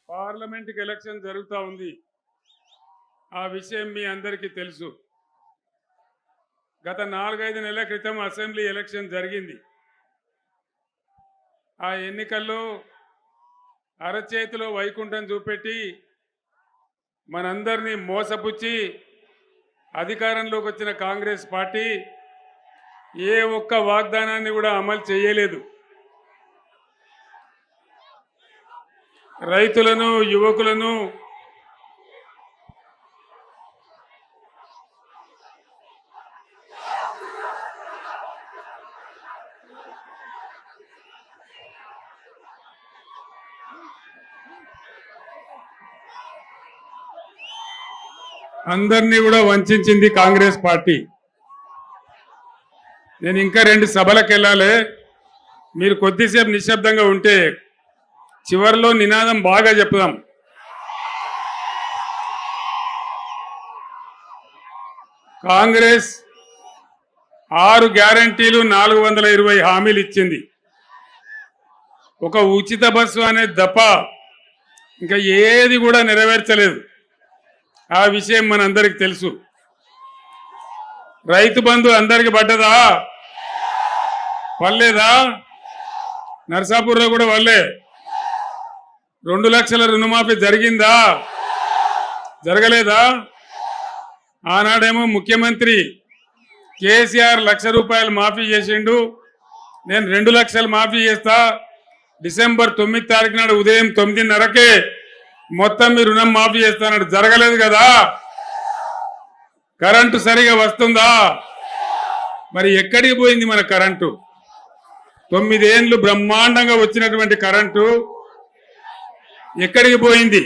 పార్లమెంట్కి ఎలక్షన్ జరుగుతూ ఉంది. ఆ విషయం మీ అందరికీ తెలుసు. గత 4-5 నెలల క్రితం అసెంబ్లీ ఎలక్షన్ జరిగింది. ఆ ఎన్నికల్లో అరచేతిలో వైకుంఠం చూపెట్టి మనందరినీ మోసపుచ్చి అధికారంలోకి వచ్చిన కాంగ్రెస్ పార్టీ ఏ ఒక్క వాగ్దానాన్ని కూడా అమలు చేయలేదు. రైతులను, యువకులను అందరినీ కూడా వంచింది కాంగ్రెస్ పార్టీ. నేను ఇంకా 2 సభలకు వెళ్ళాలి. మీరు కొద్దిసేపు నిశ్శబ్దంగా ఉంటే చివరిలో నినాదం బాగా చెప్దాం. కాంగ్రెస్ 6 గ్యారంటీలు 420 హామీలు ఇచ్చింది. ఒక ఉచిత బస్సు అనేది తప్ప ఇంకా ఏది కూడా నెరవేర్చలేదు. ఆ విషయం మనందరికి తెలుసు. రైతు బంధు అందరికి పడ్డదా? పడలేదా? నర్సాపూర్లో కూడా పడలే. 2 లక్షల రుణమాఫీ జరిగిందా? జరగలేదా? ఆనాడేమో ముఖ్యమంత్రి కేసీఆర్ ₹1,00,000 మాఫీ చేసిండు. నేను 2 లక్షలు మాఫీ చేస్తా, డిసెంబర్ 9 తారీఖు నాడు ఉదయం 9:30కే మొత్తం మీ రుణం మాఫీ చేస్తానని. జరగలేదు కదా? కరెంటు సరిగా వస్తుందా? మరి ఎక్కడికి పోయింది మన కరెంటు? 9 ఏళ్ళు బ్రహ్మాండంగా వచ్చినటువంటి కరెంటు ఎక్కడికి పోయింది?